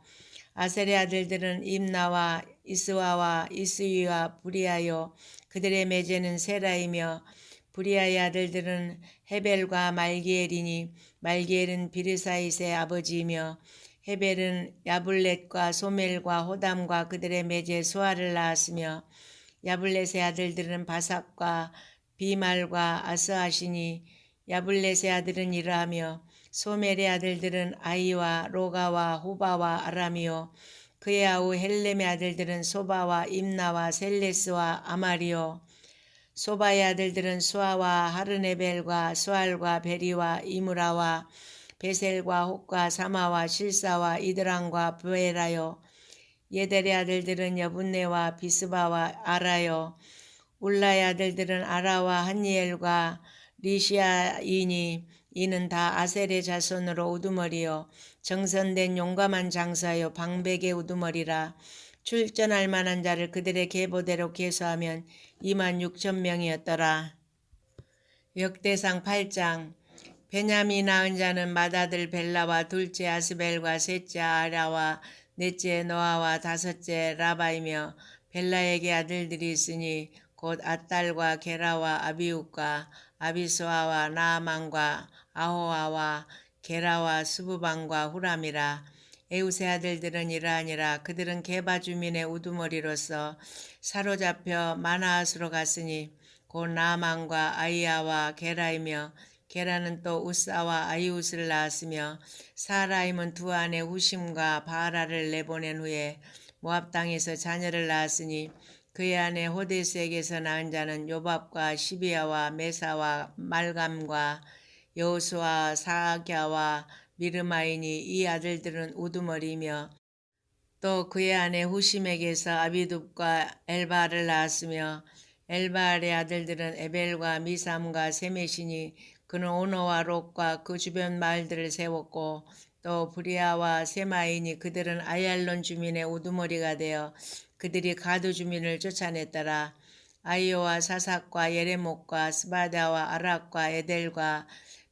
아셀의 아들들은 임나와 이스와와 이스위와 부리아요. 그들의 매제는 세라이며 부리아의 아들들은 헤벨과 말기엘이니 말기엘은 비르사잇의 아버지이며 헤벨은 야블렛과 소멜과 호담과 그들의 매제 수아를 낳았으며 야블렛의 아들들은 바삭과 비말과 아스하시니 야블렛의 아들은 이러하며 소멜의 아들들은 아이와 로가와 호바와 아람이요 그의 아우 헬렘의 아들들은 소바와 임나와 셀레스와 아마리요 소바의 아들들은 수아와 하르네벨과 수알과 베리와 이무라와 베셀과 혹과 사마와 실사와 이드랑과 부에라요 예델의 아들들은 여분네와 비스바와 아라요 울라의 아들들은 아라와 한니엘과 리시아이니 이는 다 아셀의 자손으로 우두머리요 정선된 용감한 장사요 방백의 우두머리라. 출전할 만한 자를 그들의 계보대로 계수하면 26,000명이었더라. 역대상 8장. 베냐민 낳은 자는 맏아들 벨라와 둘째 아스벨과 셋째 아라와 넷째 노아와 다섯째 라바이며 벨라에게 아들들이 있으니 곧 아딸과 게라와 아비웃과 아비수아와 나아만과 아호아와 게라와 수부방과 후람이라. 에웃의 아들들은 이러하니라. 그들은 게바 주민의 우두머리로서 사로잡혀 마나앗으로 갔으니 곧 나아만과 아이야와 게라이며 게라는 또 우사와 아이웃을 낳았으며 사라임은 두 아내 후심과 바라를 내보낸 후에 모압 땅에서 자녀를 낳았으니 그의 아내 호데스에게서 낳은 자는 요밥과 시비야와 메사와 말감과 여호수아 사갸와 미르마이니 이 아들들은 우두머리며 또 그의 아내 후심에게서 아비둡과 엘바를 낳았으며 엘바알의 아들들은 에벨과 미삼과 세메시니 그는 오노와 롯과 그 주변 마을들을 세웠고 또 브리아와 세마이니 그들은 아얄론 주민의 우두머리가 되어 그들이 가두 주민을 쫓아냈더라. 아이오와 사삭과 예레목과 스바다와 아락과 에델과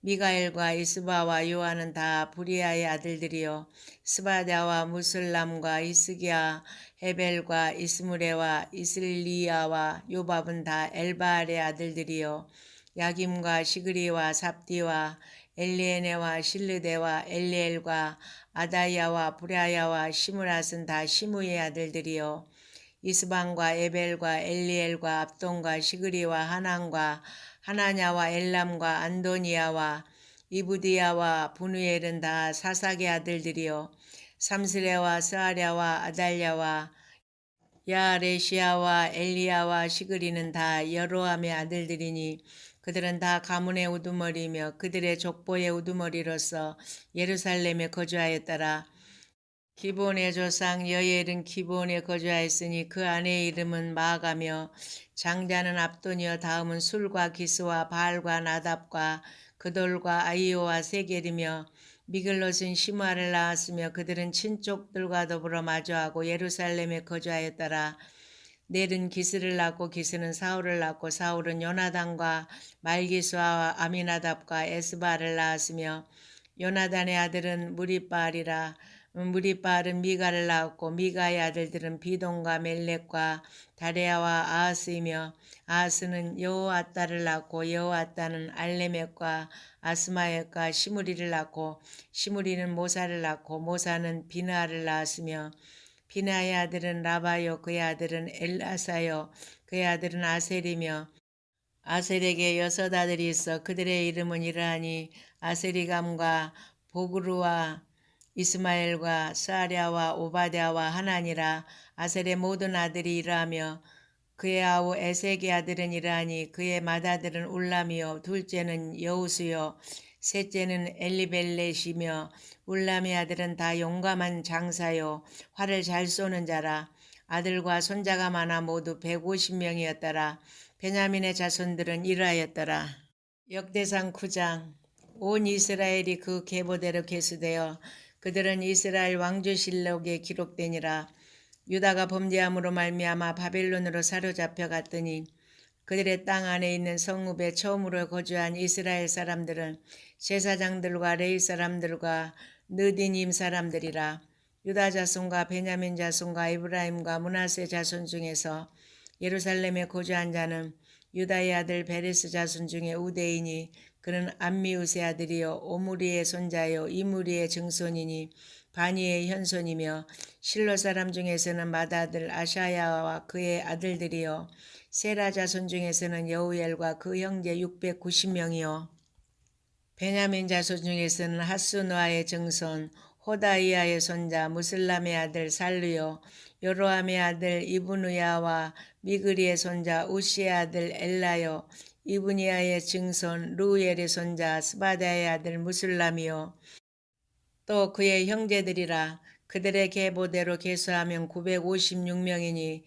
미가엘과 이스바와 요아는 다 브리아의 아들들이요 스바다와 무슬람과 이스기야 헤벨과 이스무레와 이슬리야와 요밥은 다 엘바알의 아들들이요 야김과 시그리와 삽디와 엘리에네와 실르데와 엘리엘과 아다야와 브라야와 시므랏은 다 시무의 아들들이요 이스방과 에벨과 엘리엘과 압돈과 시그리와 하난과 하나냐와 엘람과 안도니아와 이부디야와 분우엘은 다 사삭의 아들들이요 삼스레와 스아랴와 아달랴와 야레시아와 엘리야와 시그리는 다 여로함의 아들들이니 그들은 다 가문의 우두머리며 그들의 족보의 우두머리로서 예루살렘에 거주하였더라. 기본의 조상 여엘은 기본에 거주하였으니 그 아내의 이름은 마가며 장자는 압돈이요 다음은 술과 기스와 바알과 나답과 그돌과 아이오와 세겔이며 미글롯은 시므아를 낳았으며 그들은 친족들과 더불어 마주하고 예루살렘에 거주하였더라. 넬은 기스를 낳고 기스는 사울을 낳고 사울은 요나단과 말기수아와 아미나답과 에스바를 낳았으며 요나단의 아들은 무리바알이라. 무리바알은 미가를 낳았고 미가의 아들들은 비동과 멜렉과 다레아와 아하스이며 아하스는 여호아따를 낳고 여호아따는 알레멕과 아스마엘과 시므리를 낳고 시므리는 모사를 낳고 모사는 비나를 낳았으며 비나의 아들은 라바요 그의 아들은 엘라사요 그의 아들은 아셀이며 아셀에게 6 아들이 있어 그들의 이름은 이러하니 아세리감과 보그루와 이스마엘과 스아랴와 오바댜와 하나니라. 아셀의 모든 아들이 이러하며 그의 아우 에색의 아들은 이러하니 그의 맏아들은 울람이요 둘째는 여우수요 셋째는 엘리벨렛이며 울람의 아들은 다 용감한 장사요 활을 잘 쏘는 자라. 아들과 손자가 많아 모두 150명이었더라. 베냐민의 자손들은 이러하였더라. 역대상 9장. 온 이스라엘이 그 계보대로 계수되어 그들은 이스라엘 왕조실록에 기록되니라. 유다가 범죄함으로 말미암아 바벨론으로 사로잡혀 갔더니 그들의 땅 안에 있는 성읍에 처음으로 거주한 이스라엘 사람들은 제사장들과 레위 사람들과 느디님 사람들이라. 유다 자손과 베냐민 자손과 이브라임과 므낫세 자손 중에서 예루살렘에 거주한 자는 유다의 아들 베레스 자손 중에 우대이니 그는 암미우스의 아들이요 오므리의 손자요 이므리의 증손이니 바니의 현손이며 실로 사람 중에서는 맏아들 아샤야와 그의 아들들이요 세라 자손 중에서는 여우엘과 그 형제 690명이요 베냐민 자손 중에서는 하스누아의 증손 호다이아의 손자 무슬람의 아들 살루요 요로함의 아들 이브누야와 미그리의 손자 우시의 아들 엘라요 이브니아의 증손 루엘의 손자 스바다의 아들 무슬람이요 또 그의 형제들이라. 그들의 계보대로 계수하면 956명이니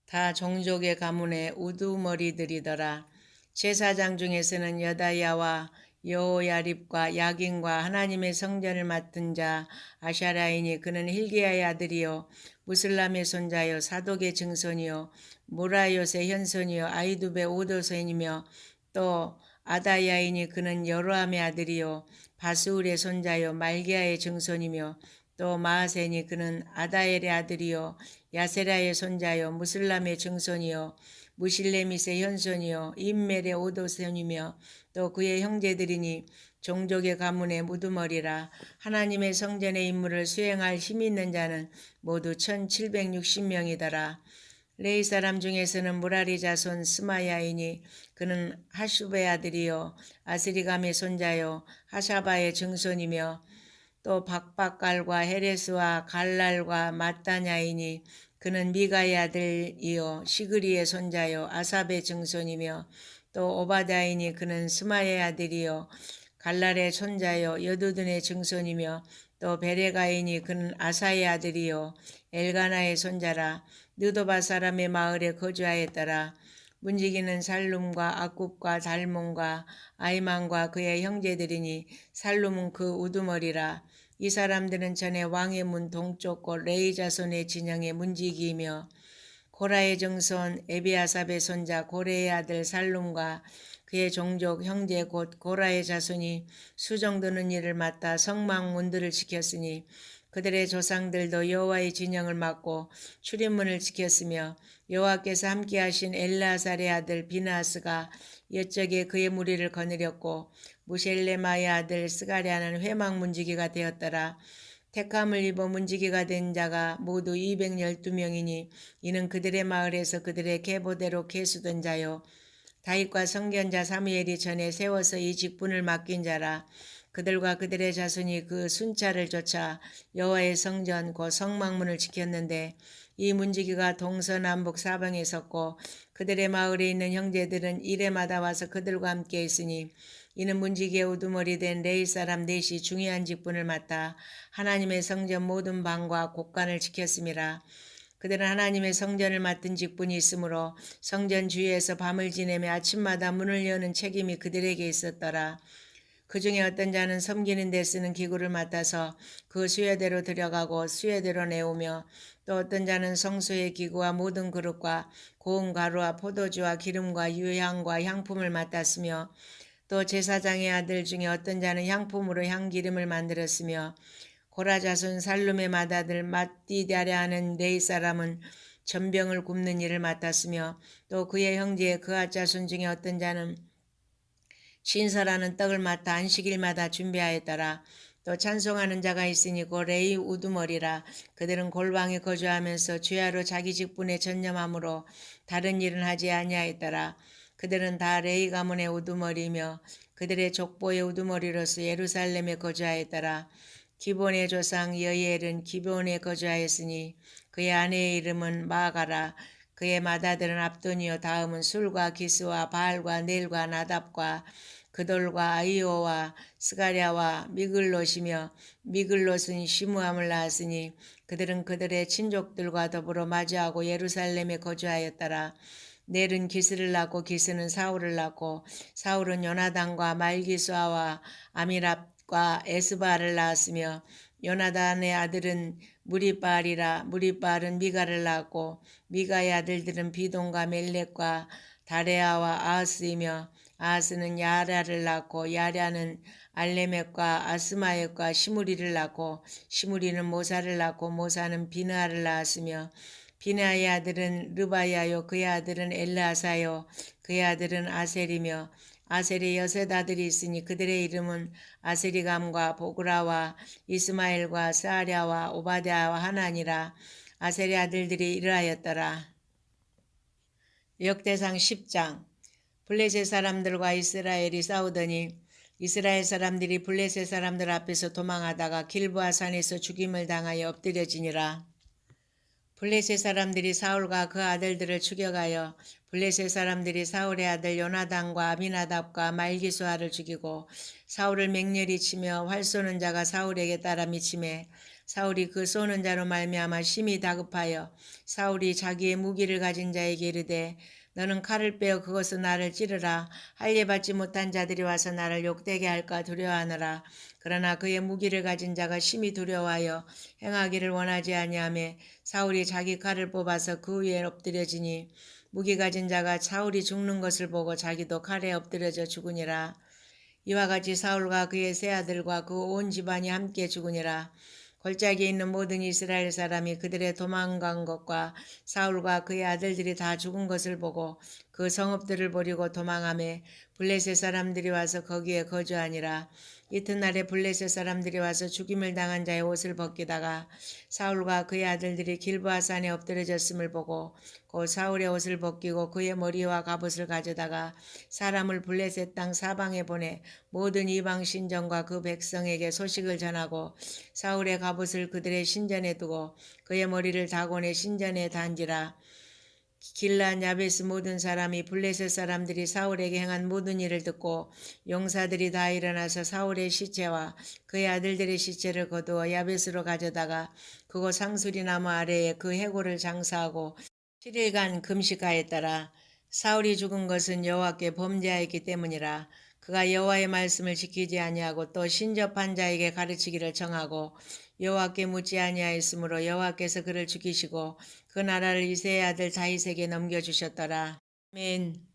다 종족의 가문의 우두머리들이더라. 제사장 중에서는 여다야와 여호야립과 야긴과 하나님의 성전을 맡은 자 아샤라이니 그는 hil기야의 아들이요 무슬람의 손자요 사독의 증손이요 무라요의 현손이요 아이두베 오도손이며 또 아다야이니 그는 여로함의 아들이요 바스울의 손자요 말기야의 증손이며 또 마하세니 그는 아다엘의 아들이요 야세라의 손자요 무슬람의 증손이요 무실레밋의 현손이요 임멜의 오도손이며 또 그의 형제들이니 종족의 가문의 무두머리라. 하나님의 성전의 임무를 수행할 힘이 있는 자는 모두 1760명이더라. 레위 사람 중에서는 무라리 자손 스마야이니 그는 하슈베의 아들이요 아스리감의 손자요 하샤바의 증손이며 또 박박갈과 헤레스와 갈랄과 마따냐이니 그는 미가의 아들이요 시그리의 손자요 아삽의 증손이며 또 오바다이니 그는 스마의 아들이요 갈랄의 손자요 여두둔의 증손이며 또 베레가이니 그는 아사의 아들이요 엘가나의 손자라. 느도바 사람의 마을에 거주하였더라. 문지기는 살룸과 아굽과 달몬과 아이만과 그의 형제들이니 살룸은 그 우두머리라. 이 사람들은 전에 왕의 문 동쪽 곳 레이 자손의 진영의 문지기이며 고라의 증손 에비아삽의 손자 고레의 아들 살룸과 그의 종족 형제 곧 고라의 자손이 수정드는 일을 맡아 성막 문들을 지켰으니 그들의 조상들도 여호와의 진영을 맡고 출입문을 지켰으며 여호와께서 함께하신 엘라살의 아들 비나스가 옛적에 그의 무리를 거느렸고 무셀레마의 아들 스가랴는 회막 문지기가 되었더라. 택함을 입어 문지기가 된 자가 모두 212명이니 이는 그들의 마을에서 그들의 계보대로 계수된 자요 다윗과 선견자 사무엘이 전에 세워서 이 직분을 맡긴 자라. 그들과 그들의 자손이 그 순찰을 쫓아 여호와의 성전 곧 성막문을 지켰는데 이 문지기가 동서남북 사방에 섰고 그들의 마을에 있는 형제들은 이레마다 와서 그들과 함께 있으니 이는 문지기의 우두머리 된 레위 사람 넷이 중요한 직분을 맡아 하나님의 성전 모든 방과 곳간을 지켰음이라. 그들은 하나님의 성전을 맡은 직분이 있으므로 성전 주위에서 밤을 지내며 아침마다 문을 여는 책임이 그들에게 있었더라. 그 중에 어떤 자는 섬기는 데 쓰는 기구를 맡아서 그 수요대로 들여가고 수요대로 내오며 또 어떤 자는 성소의 기구와 모든 그릇과 고운 가루와 포도주와 기름과 유향과 향품을 맡았으며 또 제사장의 아들 중에 어떤 자는 향품으로 향기름을 만들었으며 고라 자손 살룸의 맏아들 맏디다랴 하는 레위 사람은 전병을 굽는 일을 맡았으며 또 그의 형제의 그앗 자손 중에 어떤 자는 신설하는 떡을 맡아 안식일마다 준비하였더라. 또 찬송하는 자가 있으니 곧 레위 우두머리라. 그들은 골방에 거주하면서 주야로 자기 직분에 전념하므로 다른 일은 하지 아니하였더라. 그들은 다 레위 가문의 우두머리며 그들의 족보의 우두머리로서 예루살렘에 거주하였더라. 기본의 조상 여이엘은 기본에 거주하였으니 그의 아내의 이름은 마가라. 그의 맏아들은 압돈이요 다음은 술과 기스와 바알과 넬과 나답과 그돌과 아이오와 스가랴와 미글롯이며 미글롯은 시므함을 낳았으니 그들은 그들의 친족들과 더불어 마주하고 예루살렘에 거주하였더라. 넬은 기스를 낳고 기스는 사울을 낳고 사울은 요나단과 말기수아와 아미랍과 에스바를 낳았으며 요나단의 아들은 무리바알이라. 무리바알은 미가를 낳았고 미가의 아들들은 비돈과 멜렉과 다레아와 아하스이며 아하스는 야랴를 낳고 야랴는 알레멕과 아스마옒과 시므리를 낳고 시므리는 모사를 낳고 모사는 비느하를 낳았으며 비느하의 아들은 르바야요 그의 아들은 엘르아사요 그의 아들은 아셀이며 아셀의 여섯 아들이 있으니 그들의 이름은 아세리감과 보그라와 이스마엘과 스아랴와 오바댜와 하나니라. 아셀의 아들들이 이러하였더라. 역대상 10장. 블레셋 사람들과 이스라엘이 싸우더니 이스라엘 사람들이 블레셋 사람들 앞에서 도망하다가 길보아 산에서 죽임을 당하여 엎드려지니라. 블레셋 사람들이 사울과 그 아들들을 추격하여 블레셋 사람들이 사울의 아들 요나단과 아비나답과 말기수아를 죽이고 사울을 맹렬히 치며 활 쏘는 자가 사울에게 따라 미치매 사울이 그 쏘는 자로 말미암아 심히 다급하여 사울이 자기의 무기를 가진 자에게 이르되 너는 칼을 빼어 그것으로 나를 찌르라. 할례 받지 못한 자들이 와서 나를 욕되게 할까 두려워하느라. 그러나 그의 무기를 가진 자가 심히 두려워하여 행하기를 원하지 아니하매 사울이 자기 칼을 뽑아서 그 위에 엎드려지니 무기 가진 자가 사울이 죽는 것을 보고 자기도 칼에 엎드려져 죽으니라. 이와 같이 사울과 그의 세 아들과 그 온 집안이 함께 죽으니라. 골짜기에 있는 모든 이스라엘 사람이 그들의 도망간 것과 사울과 그의 아들들이 다 죽은 것을 보고 그 성읍들을 버리고 도망하며 블레셋 사람들이 와서 거기에 거주하니라. 이튿날에 블레셋 사람들이 와서 죽임을 당한 자의 옷을 벗기다가 사울과 그의 아들들이 길보아 산에 엎드려졌음을 보고 곧 사울의 옷을 벗기고 그의 머리와 갑옷을 가져다가 사람을 블레셋 땅 사방에 보내 모든 이방 신전과 그 백성에게 소식을 전하고 사울의 갑옷을 그들의 신전에 두고 그의 머리를 다곤의 신전에 단지라. 길라 야베스 모든 사람이 블레셋 사람들이 사울에게 행한 모든 일을 듣고 용사들이 다 일어나서 사울의 시체와 그의 아들들의 시체를 거두어 야베스로 가져다가 그곳 상수리 나무 아래에 그 해골을 장사하고 7일간 금식하였더라. 사울이 죽은 것은 여호와께 범죄하였기 때문이라. 그가 여호와의 말씀을 지키지 아니하고 또 신접한 자에게 가르치기를 정하고 여호와께 묻지 아니하였으므로 여호와께서 그를 죽이시고 그 나라를 이새의 아들 다윗에게 넘겨주셨더라. 아멘.